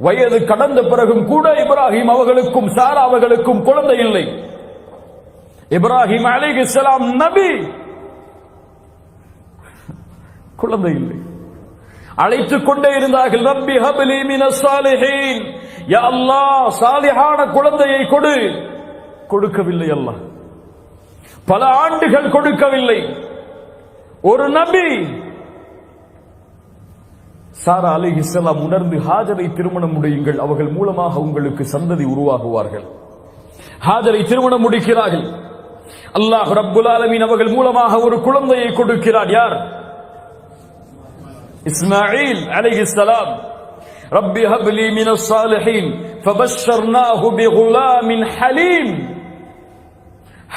வயது கடந்த பிறகும் கூட இப்ராஹிம் அவர்களுக்கும் சாரா அவர்களுக்கும் குழந்தை இல்லை. இப்ராஹிம் அலைஹிஸ்ஸலாம் நபி, குழந்தை இல்லை. அழைத்துக் கொண்டே இருந்தார்கள், ரப்பி ஹப்லி மினஸ் சாலிஹீன், யா அல்லாஹ் சாலிஹான குழந்தையை கொடு. கொடுக்கவில்லை அல்லாஹ். பல ஆண்டுகள் கொடுக்கவில்லை. ஒரு நபி சாரா அலைஹிஸ்ஸலாம் உணர்ந்து, ஹாஜரை திருமணம் முடியுங்கள், அவர்கள் மூலமாக உங்களுக்கு சந்ததி உருவாகுவார்கள். ஹாஜரை திருமணம் முடிக்கிறார்கள். அல்லாஹ் ரப்புல் ஆலமீன் அவர்கள் மூலமாக ஒரு குழந்தையை கொடுக்கிறார். யார்? இஸ்மாயில் அலைஹிஸ்ஸலாம். ரப்பி ஹப்லி மினஸ் சாலிஹீன் ஃபபஷ்ஷர்னாஹு பிகுலாமின் ஹலீம்.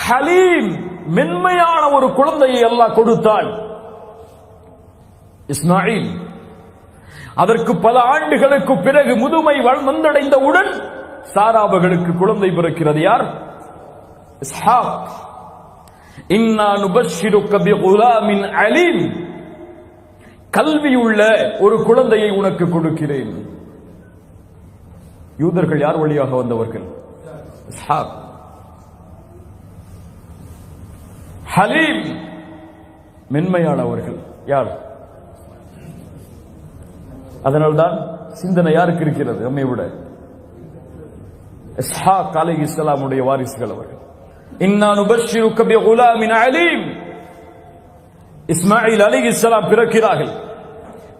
ஹலீம், மென்மையான ஒரு குழந்தையை அல்லாஹ் கொடுத்தான். இஸ்மாயில். அதற்கு பல ஆண்டுகளுக்கு பிறகு முதுமை வந்தடைந்தவுடன் சாராபகளுக்கு குழந்தை பிறக்கிறது. யார்? இஸ்ஹாக். இன்னா நுபஷ்ஷிருக பிகுலாமின் அலீம், கல்வியுள்ள ஒரு குழந்தையை உனக்கு கொடுக்கிறேன். யூதர்கள் யார் வழியாக வந்தவர்கள்? இஸ்ஹாக். ஹலீம், மென்மையானவர்கள். யார்? அதனால்தான் சிந்தனை யாருக்கு இருக்கிறது நம்மை விட? இஸ்ஹாக் அலைஹிஸ்ஸலாமுடைய வாரிசுகள் அவர்கள். இன்னா நுபஷ்ஷிருக பிகுலாமின் அலீம். இஸ்மாயில் அலைஹிஸ்ஸலாம் பிறக்கிறார்கள்.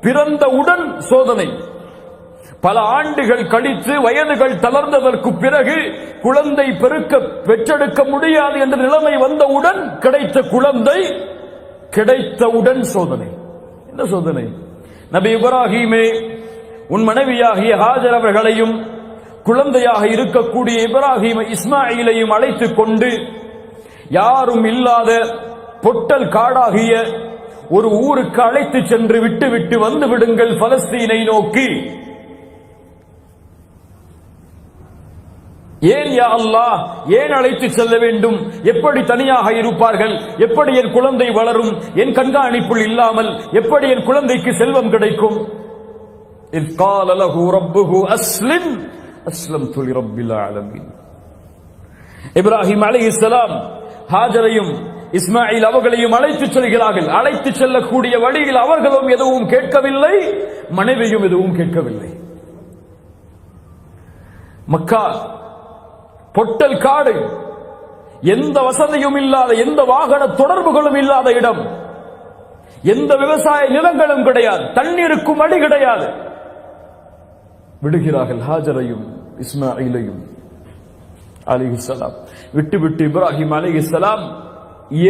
பிறந்தவுடன் சோதனை. பல ஆண்டுகள் கழித்து வயதுகள் தளர்ந்ததற்கு பிறகு குழந்தை பெற்றெடுக்க முடியாது என்ற நிலைமை வந்தவுடன் கிடைத்த குழந்தை, கிடைத்தவுடன் சோதனை. என்ன சோதனை? நபி இப்ராஹீமே, உன் மனைவியாகிய ஹாஜர் அவர்களையும் குழந்தையாக இருக்கக்கூடிய இப்ராஹீம் இஸ்மாயிலையும் அழைத்துக் கொண்டு யாரும் இல்லாத பொட்டல் காடாகிய ஒரு ஊருக்கு அழைத்து சென்று விட்டு வந்து விடுங்கள் பலஸ்தீனை நோக்கி. ஏன் யா அல்லாஹ், ஏன் அழைத்து செல்ல வேண்டும்? எப்படி தனியாக இருப்பார்கள்? எப்படி என் குழந்தை வளரும்? என் கண்காணிப்புள் இல்லாமல் எப்படி என் குழந்தைக்கு செல்வம் கிடைக்கும்? இத் கால லஹு ரப்புஹு அஸ்லிம் அஸ்லம்து லிரப்பில் ஆலமீன். இப்ராஹிம் அலைஹிஸ்ஸலாம் ஹாஜரையும் இஸ்மாயில் அவர்களையும் அழைத்து செல்கிறார்கள். அழைத்து செல்லக்கூடிய வழியில் அவர்களும் எதுவும் கேட்கவில்லை, மனைவியும் எதுவும் கேட்கவில்லை. மக்கா பொட்டல் காடு, எந்த வசதியும் இல்லாத, எந்த வாகன தொடர்புகளும் இல்லாத இடம், எந்த விவசாய நிலங்களும் கிடையாது, தண்ணீருக்கும் அடி கிடையாது. விடுகிறார்கள் ஹாஜரையும் இஸ்மாயிலையும் அலைஹிஸ்ஸலாம். விட்டு இப்ராஹிம் அலைஹிஸ்ஸலாம்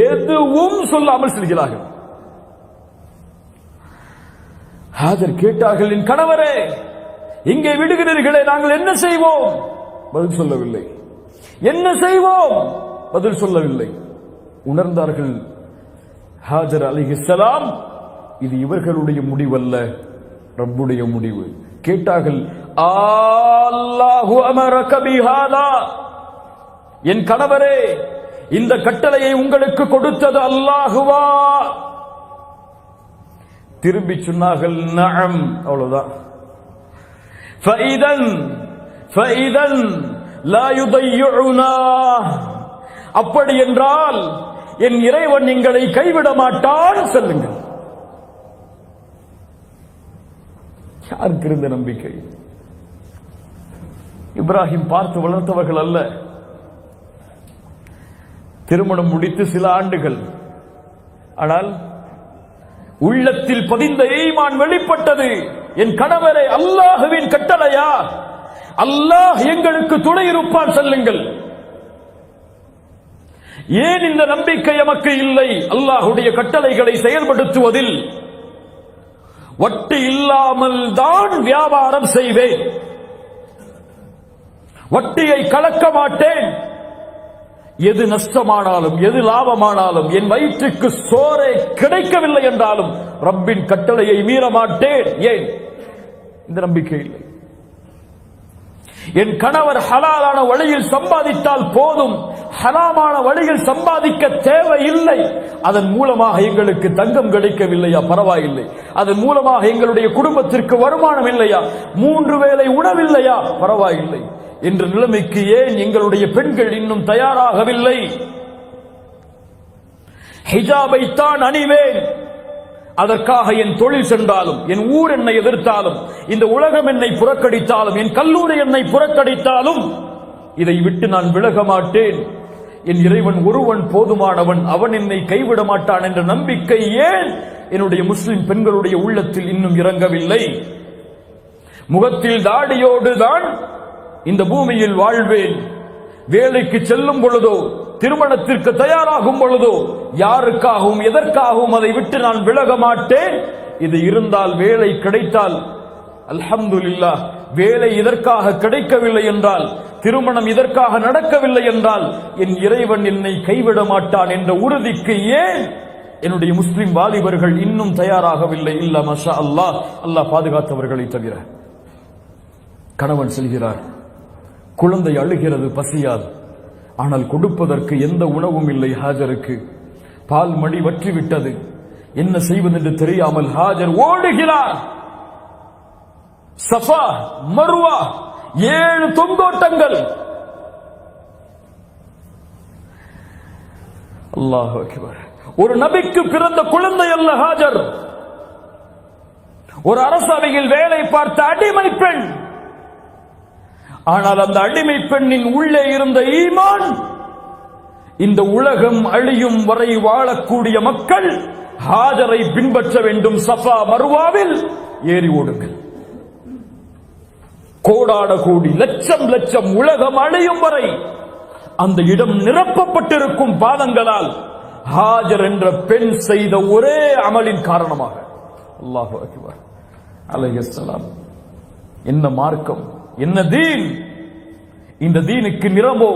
எதுவும் சொல்லாமல் செல்கிறார்கள். ஹாஜர் கேட்டார்கள், என் கணவரே, இங்கே விடுகிறீர்களே, நாங்கள் என்ன செய்வோம்? பதில் சொல்லவில்லை. என்ன செய்வோம்? பதில் சொல்லவில்லை. உணர்ந்தார்கள் ஹாஜர் அலைஹிஸ்ஸலாம், இது இவர்களுடைய முடிவல்ல, ரப்புடைய முடிவு. கேட்டார்கள், அல்லாஹு அமரக பிஹாதா, என் கணவரே, இந்த கட்டளையை உங்களுக்கு கொடுத்தது அல்லாஹுவா? திரும்பி சொன்னார்கள், நஅம். அவ்வளவுதான். ஃபஇதன் லா யுதையுனா, அப்படி என்றால் என் இறைவன் எங்களை கைவிட மாட்டான், சொல்லுங்கள். யாருக்கு இருந்த நம்பிக்கை? இப்ராஹிம் பார்த்து வளர்த்தவர்கள் அல்ல. திருமணம் முடித்து சில ஆண்டுகள், ஆனால் உள்ளத்தில் பதிந்த ஈமான் வெளிப்பட்டது. என் கணவரை, அல்லாஹுவின் கட்டளையா? அல்லாஹ் எங்களுக்கு துணை இருப்பான், சொல்லுங்கள். ஏன் இந்த நம்பிக்கை எமக்கு இல்லை? அல்லாஹுடைய கட்டளைகளை செயல்படுத்துவதில் வட்டி இல்லாமல் தான் வியாபாரம் செய்வேன், வட்டியை கலக்க மாட்டேன். எது நஷ்டமானாலும் எது லாபமானாலும், என் வயிற்றுக்கு சோறே கிடைக்கவில்லை என்றாலும் ரப்பின் கட்டளையை மீற மாட்டேன். ஏன்? இந்த நம்பிக்கை இல்லை. என் கணவர் ஹலாலான வழியில் சம்பாதித்தால் போதும், ஹராமான வழியில் சம்பாதிக்க தேவையில்லை. அதன் மூலமாக எங்களுக்கு தங்கம் கிடைக்கவில்லையா, பரவாயில்லை. அதன் மூலமாக எங்களுடைய குடும்பத்திற்கு வருமானம் இல்லையா, 3 வேளை உணவில்லையா, பரவாயில்லை என்ற நிலைமைக்கு ஏன் எங்களுடைய பெண்கள் இன்னும் தயாராகவில்லை? ஹிஜாபை தான் அணிவேன், அதற்காக என் தொழில் சென்றாலும், என் ஊர் என்னை எதிர்த்தாலும், இந்த உலகம் என்னை புறக்கணித்தாலும், என் கல்லூரி என்னை புறக்கணித்தாலும் இதை விட்டு நான் விலக மாட்டேன். என் இறைவன் ஒருவன் போதுமானவன், அவன் என்னை கைவிட மாட்டான் என்ற நம்பிக்கை ஏன் என்னுடைய முஸ்லிம் பெண்களுடைய உள்ளத்தில் இன்னும் இறங்கவில்லை? முகத்தில் தாடியோடு தான் இந்த பூமியில் வாழ்வேன், வேலைக்கு செல்லும் பொழுதோ, திருமணத்திற்கு தயாராகும் பொழுதோ யாருக்காகவும் எதற்காகவும் அதை விட்டு நான் விலக மாட்டேன். இது இருந்தால், வேலை கிடைத்தால் அல்ஹம்துலில்லாஹ். வேலை இதற்காக கிடைக்கவில்லை என்றால், திருமணம் இதற்காக நடக்கவில்லை என்றால், என் இறைவன் என்னை கைவிட மாட்டான் என்ற உறுதிக்கு ஏன் என்னுடைய முஸ்லிம் வாலிபர்கள் இன்னும் தயாராகவில்லை? இல்ல மாஷா அல்லாஹ், அல்லாஹ் பாதுகாத்தவர்களை தவிர. கணவன் செல்கிறார், குழந்தை அழுகிறது, பசியாது. ஆனால் கொடுப்பதற்கு எந்த உணவும் இல்லை ஹாஜருக்கு. பால் மடி வற்றிவிட்டது, என்ன செய்வதென்று தெரியாமல் ஹாஜர் ஓடுகிறார். சஃபா மர்வா 7 தொங்கோட்டங்கள். அல்லாஹ் அக்பர். ஒரு நபிக்கு பிறந்த குழந்தை அல்ல ஹாஜர், ஒரு அரசவையில் வேலை பார்த்த அடிமை பெண். ஆனால் அந்த அடிமை பெண்ணின் உள்ளே இருந்த ஈமான், இந்த உலகம் அழியும் வரை வாழக்கூடிய மக்கள் ஹாஜரை பின்பற்ற வேண்டும். சஃபா மர்வாவில் ஏறி ஓடுங்கள். கோடான கோடி, லட்சம் லட்சம், உலகம் அழியும் வரை அந்த இடம் நிரப்பப்பட்டிருக்கும் பாதங்களால் ஹாஜர் என்ற பெண் செய்த ஒரே அமலின் காரணமாக. அல்லாஹு அக்பர். அலைஹிஸ்ஸலாம். என்ன மார்க்கம், என்ன தீன்! இந்த தீனுக்கு நிறமோ,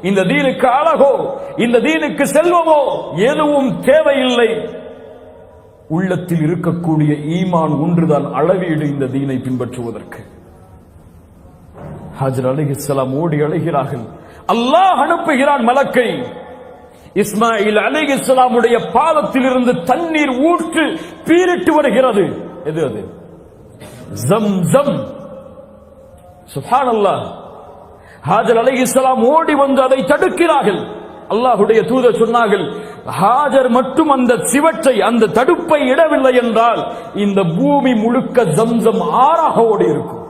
இந்த தீனுக்கு அழகோ, இந்த தீனுக்கு செல்வமோ எதுவும் தேவையில்லை. உள்ளத்தில் இருக்கக்கூடிய ஈமான் ஒன்றுதான் அளவீடு இந்த தீனை பின்பற்றுவதற்கு. ஹாஜர் அலைஹிஸ்ஸலாம் ஓடி அழைகிறார்கள். அல்லாஹ் அனுப்புகிறான் மலக்கை. இஸ்மாயில் அலைஹிஸ்ஸலாமுடைய பாதத்தில் இருந்து தண்ணீர் ஊற்று பீரிட்டு வருகிறது. எது அது? ஜம்ஸம். சுப்ஹானல்லாஹ். ஹாஜர் அலைஹிஸ்ஸலாம் ஓடி வந்து அதை தடுக்கிறார்கள். அல்லாஹ்வுடைய தூதர் சொன்னார்கள், ஹாஜர் மட்டும் அந்த சிவற்றை, அந்த தடுப்பை இடவில்லை என்றால் இந்த பூமி முழுக்க ஜம்ஸம் ஆறாக ஓடி இருக்கும்.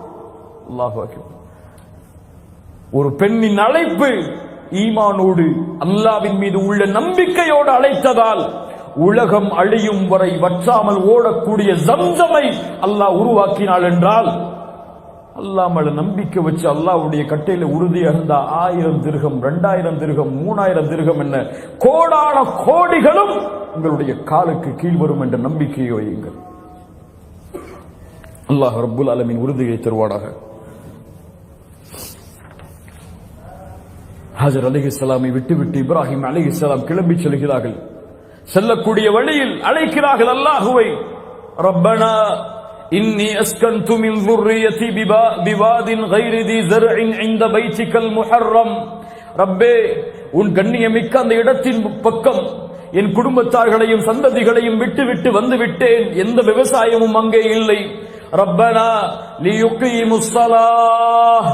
அல்லாஹ் அக்பர். ஒரு பெண்ணின் அழைப்பு ஈமானோடு, அல்லாஹ்வின் மீது உள்ள நம்பிக்கையோடு அழைத்ததால் உலகம் அழியும் வரை வற்றாமல் ஓடக்கூடிய ஜம்ஸமை அல்லாஹ் உருவாக்கினாள் என்றால், அல்லாஹ் மேல நம்பிக்கை வச்சு அல்லாஹ்வுடைய கட்டையில உறுதியாக இருந்தா 1000 திர்ஹம், 2000 திர்ஹம், 3000 திர்ஹம் என்ன கோடான கோடிகளும் உங்களுடைய காலுக்கு கீழ் வரும் என்ற நம்பிக்கையை வையுங்கள். அல்லாஹ் ரப்புல் ஆலமீன் உறுதியை தருவானாக. ஹாஜர் அலைஹிஸ்ஸலாமை விட்டுவிட்டு இப்ராஹிம் அலைஹிஸ்ஸலாம் கிளம்பி செல்கிறார்கள். செல்லக்கூடிய வழியில் அழைக்கிறார்கள் அல்லாஹுவை. ரப்பனா இன்னி அஸ்கன்து மின் ذُرِّيَّتِي بِوَادٍ غَيْرِ ذِي زَرْعٍ عِندَ بَيْتِكَ الْمُحَرَّمِ. ரப்பே, உன் கண்ணியமிக்க அந்த இடத்தின் பக்கம் என் குடும்பத்தார்களையும் சந்ததிகளையும் விட்டுவிட்டு வந்து விட்டேன். எந்த விவசாயமும் அங்கே இல்லை. ரப்பனா லியுகீமுஸ் ஸலாஹ்,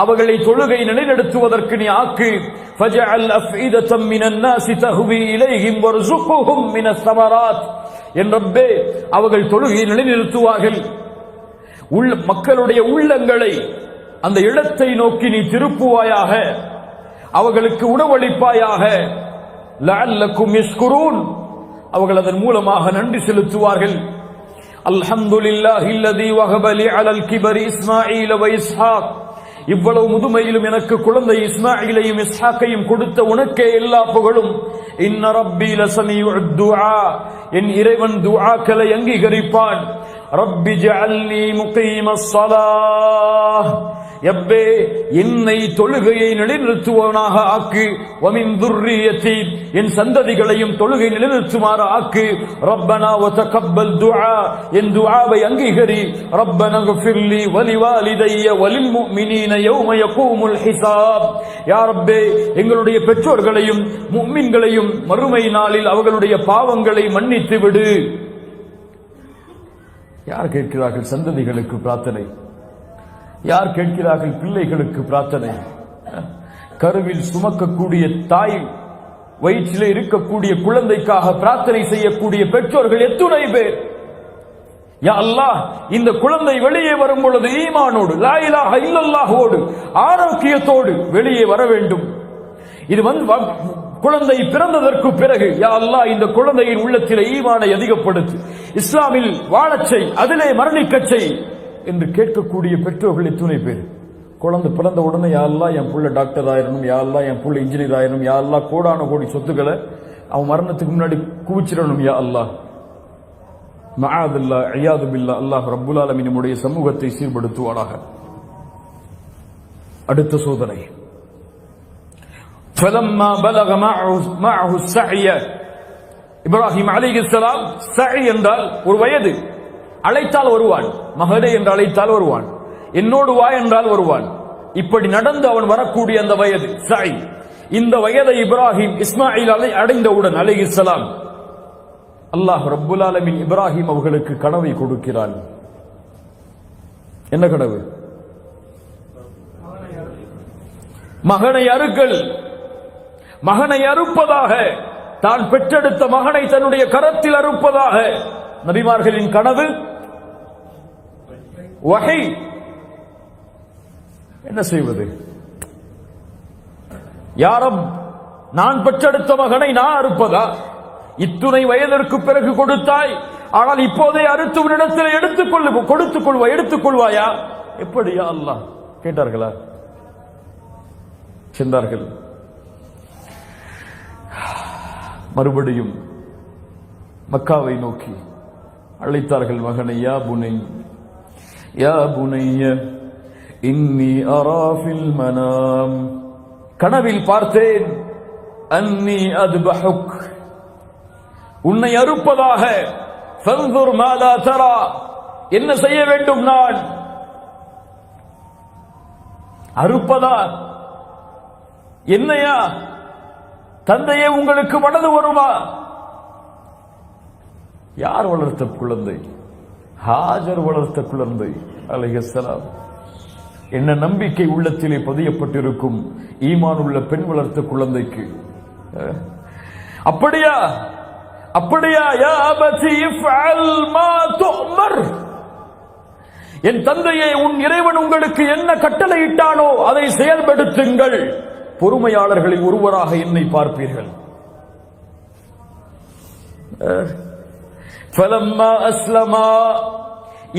அவர்களை தொழுகை நிலைநிறுத்துவதற்கு நீ ஆக்கு. ஃபஜஅல் அஃஇதத்தம் மினன் நாஸி தஹ்வி இலைஹிம் வர்ஸுக்ஹும் மினஸ் ஸமராத். என் ரப்பே, அவர்கள் தொழுகை நிலைநிறுத்துவார்கள். மக்களுடைய உள்ளங்களை அந்த இடத்தை நோக்கி நீ திருப்புவாயாக, அவர்களுக்கு உணவளிப்பாயாக. லஅல்லக்கும் யஷ்குரூன், அவர்கள் அதன் மூலமாக நன்றி செலுத்துவார்கள். அல்ஹம்துலில்லாஹில்லதீ வஹப லி அலல் கிபரி இஸ்மாஈல வ இஸ்ஹாக். இவ்வளவு முதுமையிலும் எனக்கு குழந்தை இஸ்மாயிலையும் இஸ்ஹாக்கையும் கொடுத்த உனக்கே எல்லா புகழும். இன்ன ரப்பி லஸமீஉத் துஆ, என் இறைவன் துஆக்களை அங்கீகரிப்பான். ரப்பி ஜஅல்னி முகீமஸ் ஸலாஹ், எப்பே என்னை தொழுகையை நிலைநிறுத்துவனாக ஆக்கு, வமின் துர்ரியத்தி என் சந்ததிகளையும் தொழுகை நிலைநிறுத்துமாறு ஆக்கு, ரப்பனா வதகப்பல் துஆ என் துஆவை அங்கீகரி, ரப்பனா ஃபிர்லி வலிவாலிதைய வலில் முஃமினீன யௌம யகூமுல் ஹிசாப். யா ரப்பே எங்களுடைய பெற்றோர்களையும் முஃமின்களையும் மறுமை நாளில் அவர்களுடைய பாவங்களை மன்னித்து விடு. யார் கேட்கிறார்கள் சந்ததிகளுக்கு பிரார்த்தனை? யார் கேட்கிறார்கள் பிள்ளைகளுக்கு பிரார்த்தனை? கருவில் சுமக்கக்கூடிய தாய், வயிற்றிலே இருக்கக்கூடிய குழந்தைக்காக பிரார்த்தனை செய்யக்கூடிய பெற்றோர்கள் எத்துணை பேர்? யா அல்லாஹ், இந்த குழந்தை வெளியே வரும் பொழுது ஈமானோடு, லா இலாஹ இல்லல்லாஹோடு, ஆரோக்கியத்தோடு வெளியே வர வேண்டும். இது குழந்தை பிறந்ததற்கு பிறகு யா அல்லாஹ் இந்த குழந்தையின் உள்ளத்தில் ஈமானை அதிகப்படுத்து, இஸ்லாமில் வாழச் செய், அதிலே மரணிக்கச் செய் என்று கேட்கக்கூடிய பெற்றோர்கள் எத்துணை பேர்? குழந்தை பிறந்த உடனே யா அல்லாஹ் என் புள்ள டாக்டர் ஆயிரணும், யா அல்லாஹ் என் புள்ள இன்ஜினியர் ஆயிரணும், யா அல்லாஹ் கோடான கோடி சொத்துக்களை அவன் மரணத்துக்கு முன்னாடி குவிச்சிடணும் யா அல்லாஹ். மஆதுல்லா இயாது பில்லா. அல்லாஹ் ரப்புல் ஆலமீன் நம்முடைய சமூகத்தை சீர்படுத்துவானாக. அடுத்த சோதனை, فلما بلغ معه السعي இப்ராஹிம் அலைஹிஸ்ஸலாம், சஇ என்றால் ஒரு வயது, அழைத்தால் வருவான், மகனே என்று அழைத்தால் வருவான், என்னோடு வா என்றால் வருவான். இப்படி நடந்து அவன் வரக்கூடிய அந்த வயது சஇ. இந்த வயதை இப்ராஹிம் இஸ்மாயில் அடைந்தவுடன் அலைஹிஸ்ஸலாம், அல்லாஹ் ரப்புல் ஆலமீன் இப்ராஹிம் அவர்களுக்கு கனவை கொடுக்கிறான். என்ன கனவு? மகனை அறுக்கல், மகனை அறுப்பதாக, தான் பெற்றெடுத்த மகனை தன்னுடைய கரத்தில் அறுப்பதாக நபிமார்களின் கனவு. வஹி. என்ன செய்வது? யா ரப், நான் பெற்றெடுத்த மகனை நான் அறுப்பதா? இத்துணை வயதிற்கு பிறகு கொடுத்தாய், ஆனால் இப்போதே அறுத்து உன்னிடத்தில் எடுத்துக்கொள்வாயா? எப்படி யா அல்லாஹ் கேட்டார்களா? சென்றார்கள். மறுபடியும் மக்காவை நோக்கி அழைத்தார்கள் மகனை. யா புனை, யா புனைய இன்னி அரா ஃபில் மனாம், கனவில் பார்த்தேன், அன்னி அத்பஹுக், உன்னை அறுப்பதாக, ஃபன்துர் மாதா தரா, என்ன செய்ய வேண்டும் நான்? அறுப்பதா? என்னையா? தந்தையே உங்களுக்கு மனது வருமா? யார் வளர்த்த குழந்தை? ஹாஜர் வளர்த்த குழந்தை அலைஹிஸ்ஸலாம். என்ன நம்பிக்கை உள்ளத்திலே பதியப்பட்டிருக்கும் ஈமான் உள்ள பெண் வளர்த்த குழந்தைக்கு. அப்படியா? அப்படியா? யா அபதி இஃஅல் மா துஅமர், என் தந்தையே உன் இறைவன் உங்களுக்கு என்ன கட்டளையிட்டானோ அதை செயல்படுத்துங்கள், பொறுமையாளர்களில் ஒருவராக என்னை பார்ப்பீர்கள். ஃபலம்மா அஸ்லமா,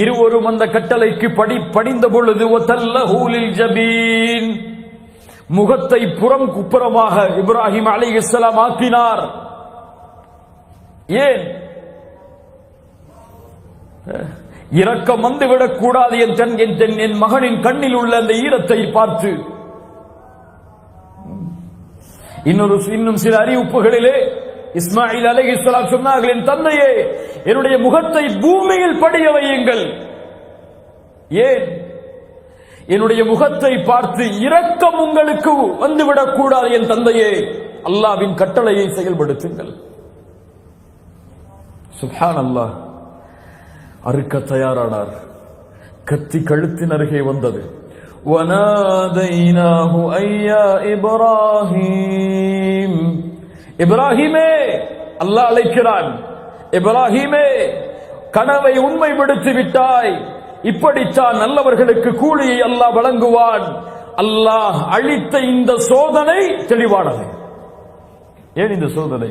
இருவரும் அந்த கட்டளைக்கு படிந்த பொழுது, வதல்லஹு லில் ஜபீன், முகத்தை புறமாக இப்ராஹிம் அலைஹிஸ்ஸலாம் ஆக்கினார். ஏன்? இரக்கம் வந்துவிடக் கூடாது என் மகனின் கண்ணில் உள்ள அந்த ஈரத்தை பார்த்து. இன்னும் சில அறிவிப்புகளிலே இஸ்மாயில் அலைஹிஸ்ஸலாம் சொன்னார்கள், என் தந்தையே என்னுடைய முகத்தை பூமியில் படிய வையுங்கள். ஏன்? என்னுடைய முகத்தை பார்த்து இரக்கம் உங்களுக்கு வந்துவிடக் கூடாது என் தந்தையே, அல்லாஹ்வின் கட்டளையை செயல்படுத்துங்கள். சுப்ஹானல்லாஹ். அறுக்க தயாரானார். கத்தி கழுத்தின் அருகே வந்தது. وَنَادَيْنَاهُ أَيْ يَا إِبْرَاهِيمُ, இப்ராஹிமே, அல்லாஹ் அழைக்கிறான். இப்ராஹிமே, கனவை உண்மைப்படுத்தி விட்டாய், இப்படித்தான் நல்லவர்களுக்கு கூலியை அல்லாஹ் வழங்குவான். அல்லாஹ் அளித்த இந்த சோதனை தெளிவானது. ஏன் இந்த சோதனை?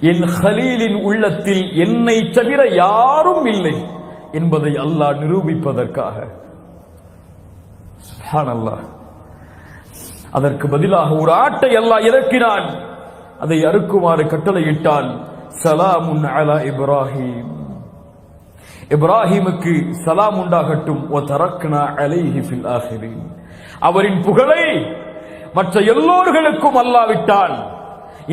என் ஹலீலின் உள்ளத்தில் என்னை தவிர யாரும் இல்லை என்பதை அல்லாஹ் நிரூபிப்பதற்காக. சுப்ஹானல்லாஹ். அதற்கு பதிலாக ஒரு ஆட்டை அல்லாஹ் இறக்கினான். அதை அறுக்குமாறு கட்டளையிட்டான். சலாமுன் அலா இப்ராஹிம், இப்ராஹிமுக்கு சலாம் உண்டாகட்டும். வதரக்னா அலைஹி ஃபில் ஆகிரீன். அவரின் புகழை மற்ற எல்லோர்களுக்கும் அல்லாஹ் விட்டான்.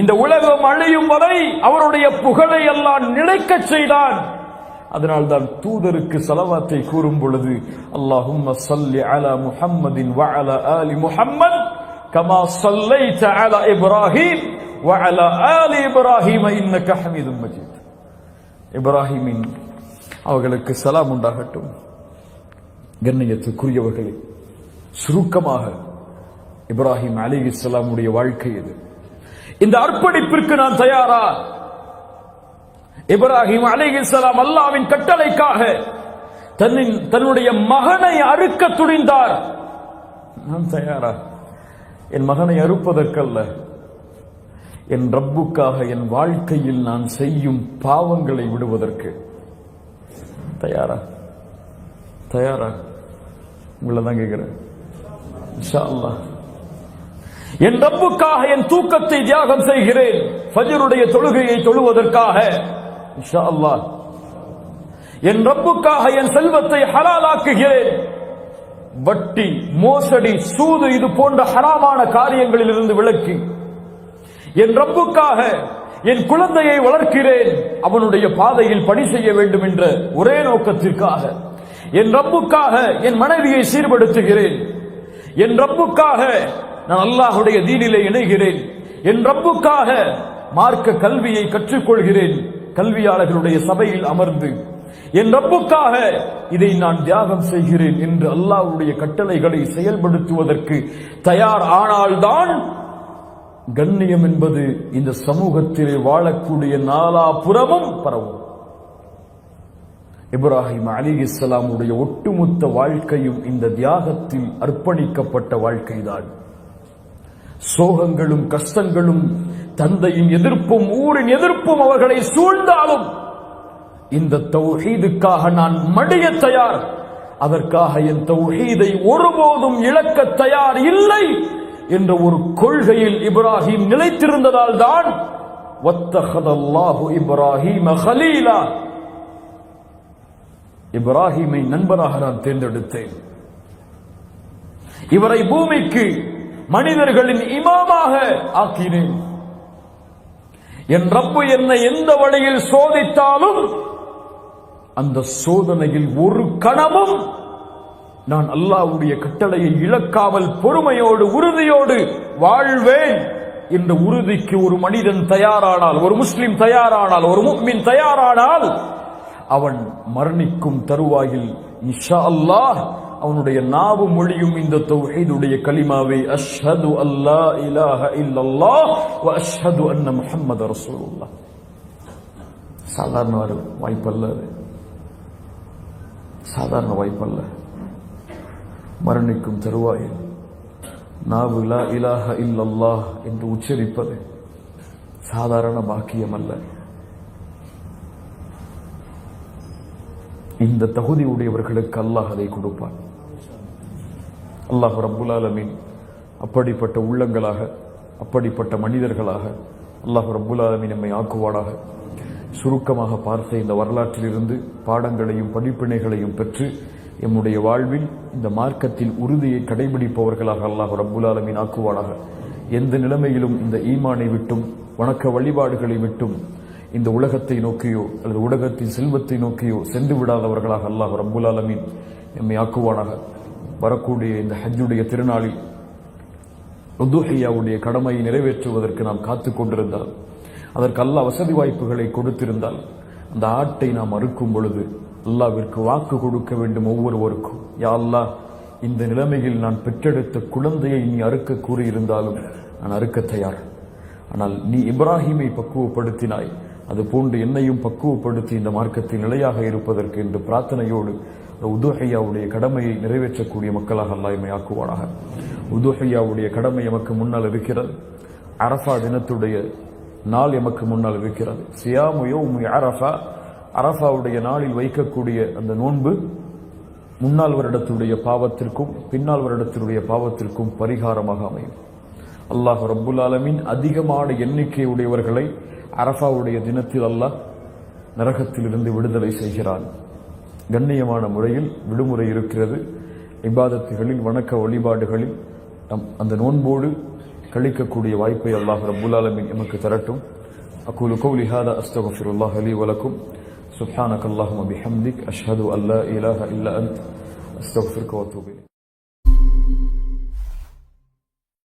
இந்த உலகம் அழியும் வரை அவருடைய புகழை அல்லாஹ் நிலைக்கச் செய்தான். அதனால்தான் தூதருக்கு ஸலவாத்தை கூறும் பொழுது அல்லாஹும்ம ஸல்லி அலா முஹம்மதின் வ அலா ஆலி முஹம்மத் கமா ஸல்லைத அலா இப்ராஹீம் வ அலா ஆலி இப்ராஹீம் இன்னக ஹமீதும் மஜீத். இப்ராஹிமின் அவர்களுக்கு சலாம் உண்டாகட்டும். கண்ணியத்துக்குரியவர்களே, சுருக்கமாக இப்ராஹிம் அலைஹிஸ்ஸலாமுடைய வாழ்க்கை இது. இந்த அர்ப்பணிப்பிற்கு நான் தயாரா? இப்ராஹிம் அலைஹிஸ்ஸலாம் அல்லாஹ்வின் கட்டளைக்காக தன்னுடைய மகனை அறுக்க துணிந்தார். நான் தயாரா? என் மகனை அறுப்பதற்கல்ல, என் ரப்புக்காக என் வாழ்க்கையில் நான் செய்யும் பாவங்களை விடுவதற்கு தயாரா? தயாரா? உங்களை தான் கேட்கிறேன். இன்ஷா அல்லாஹ் என் ரப்புக்காக என் தூக்கத்தை தியாகம் செய்கிறேன், ஃபஜ்ருடைய தொழுகையை தொழுவதற்காக. இன்ஷா அல்லாஹ் என் ரப்புக்காக என் செல்வத்தை ஹலாலாக்குகிறேன். வட்டி, மோசடி, சூது இது போன்ற ஹராமான காரியங்களில் இருந்து விலக்கி என் ரப்புக்காக என் குழந்தையை வளர்க்கிறேன், அவனுடைய பாதையில் பணி செய்ய வேண்டும் என்ற ஒரே நோக்கத்திற்காக. என் ரப்புக்காக என் மனைவியை சீர்படுத்துகிறேன். என் ரப்புக்காக நான் அல்லாஹ்வுடைய தீனிலே இணைகிறேன். என் ரப்புக்காக மார்க்க கல்வியை கற்றுக்கொள்கிறேன், கல்வியாளர்களுடைய சபையில் அமர்ந்து. என் ரப்புக்காக இதை நான் தியாகம் செய்கிறேன் என்று அல்லாஹ்வுடைய கட்டளைகளை செயல்படுத்துவதற்கு தயார் ஆனால்தான் கண்ணியம் என்பது இந்த சமூகத்திலே வாழக்கூடிய நாலாபுறமும் பரவும். இப்ராஹிம் அலைஹிஸ்ஸலாமுடைய ஒட்டுமொத்த வாழ்க்கையும் இந்த தியாகத்தில் அர்ப்பணிக்கப்பட்ட வாழ்க்கைதான். சோகங்களும் கஷ்டங்களும் தந்தையின் எதிர்ப்பும் ஊரின் எதிர்ப்பும் அவர்களை சூழ்ந்தாலும் இந்த தௌஹீதுக்காக நான் மடிய தயார், அதற்காக என் தௌஹீதை ஒருபோதும் இழக்க தயார் இல்லை என்ற ஒரு கொள்கையில் இப்ராஹிம் நிலைத்திருந்ததால் தான் வத்தஹதல்லாஹு இப்ராஹீம கலீலா, இப்ராஹிமை நண்பராக நான் தேர்ந்தெடுத்தேன். இவரை பூமிக்கு மனிதர்களின் இமாமாக ஆக்கினேன். என் ரப்பு என்னை எந்த வழியில் சோதித்தாலும் அந்த சோதனையில் ஒரு கணமும் நான் அல்லாஹ்வுடைய கட்டளையை இழக்காமல் பொறுமையோடு உறுதியோடு வாழ்வேன் என்ற உறுதிக்கு ஒரு மனிதன் தயாரானால், ஒரு முஸ்லிம் தயாரானால், ஒரு முஃமின் தயாரானால், அவன் மரணிக்கும் தருவாயில் இன்ஷா அல்லாஹ் அவனுடைய நாவு மொழியும் இந்த தௌஹீதுடைய கலிமாவை அஷ்ஹது அல்லா இலாஹ இல்லல்லாஹ் வ அஷ்ஹது அன்ன முஹம்மத ரசூலுல்லாஹ். சாதாரண வாய்ப்பல்ல, சாதாரண வாய்ப்பல்ல. மரணிக்கும் தருவாயில் நாவு லா இலாஹ இல்லல்லாஹ் என்று உச்சரிப்பது சாதாரண பாக்கியம் அல்ல. இந்த தகுதி உடையவர்களுக்கு அல்லாஹ் அதை கொடுப்பான். அல்லாஹ் ரப்புல் ஆலமீன் அப்படிப்பட்ட உள்ளங்களாக, அப்படிப்பட்ட மனிதர்களாக அல்லாஹ் ரப்புல் ஆலமீன் நம்மை ஆக்குவானாக. சுருக்கமாக பார்த்த இந்த வரலாற்றிலிருந்து பாடங்களையும் படிப்பினைகளையும் பெற்று எம்முடைய வாழ்வில் இந்த மார்க்கத்தில் உறுதியை கடைபிடிப்பவர்களாக அல்லாஹ் ரப்புல் ஆலமீன் ஆக்குவானாக. எந்த நிலைமையிலும் இந்த ஈமானை விட்டும் வணக்க வழிபாடுகளை விட்டும் இந்த உலகத்தை நோக்கியோ அல்லது உலகத்தின் செல்வத்தை நோக்கியோ சென்று விடாதவர்களாக அல்லாஹ் ரப்புல் ஆலமீன் எம்மை ஆக்குவானாக. வரக்கூடிய இந்த ஹஜ்ஜுடைய திருநாளில் உதுஹியாவுடைய கடமையை நிறைவேற்றுவதற்கு நாம் காத்துக் கொண்டிருந்தால், அதற்கு அல்லாஹ் வசதி வாய்ப்புகளை கொடுத்திருந்தால், அந்த ஆட்டை நாம் அறுக்கும் பொழுது அல்லாஹ்விற்கு வாக்கு கொடுக்க வேண்டும் ஒவ்வொருவருக்கும். யா அல்லாஹ், இந்த நிலைமையில் நான் பெற்றெடுத்த குழந்தையை நீ அறுக்க கூறியிருந்தாலும் நான் அறுக்க தயார். ஆனால் நீ இப்ராஹிமை பக்குவப்படுத்தினாய், அது போன்று என்னையும் பக்குவப்படுத்தி இந்த மார்க்கத்தில் நிலையாக இருப்பதற்கு என்று பிரார்த்தனையோடு உதுஹியாவுடைய கடமையை நிறைவேற்றக்கூடிய மக்களாக அல்லாஹ் எம்மை ஆக்குவானாக. உதுஹியாவுடைய கடமை எமக்கு முன்னால் இருக்கிறது. அரஃபா தினத்துடைய நாள் எமக்கு முன்னால் இருக்கிறது. சியாமு யௌமி அரஃபா, அரஃபாவுடைய நாளில் வைக்கக்கூடிய அந்த நோன்பு முன்னாள் வருடத்துடைய பாவத்திற்கும் பின்னால் வருடத்தினுடைய பாவத்திற்கும் பரிகாரமாக அமையும். அல்லாஹ் ரப்புல் ஆலமீன் அதிகமான எண்ணிக்கை உடையவர்களை அரஃபாவுடைய தினத்தில் அல்லாஹ் நரகத்திலிருந்து விடுதலை செய்கிறான். கண்ணியமான முறையில் விடுமுறை இருக்கிறது. இபாதத்துகளில், வணக்க வழிபாடுகளில் அந்த நோன்போடு கழிக்கக்கூடிய வாய்ப்பை அல்லாஹ் ரப்புல் ஆலமீன் எமக்கு தரட்டும். அகூலு கௌலி ஹாதா அஸ்தக்ஃபிருல்லாஹ் லீ வ லக்கும். சுப்ஹானக அல்லாஹும்ம பிஹம்திக் அஷ்ஹது அன் லா இலாஹா இல்லா அன்த அஸ்தக்ஃபிருக வ அத்தூபு இலைக்.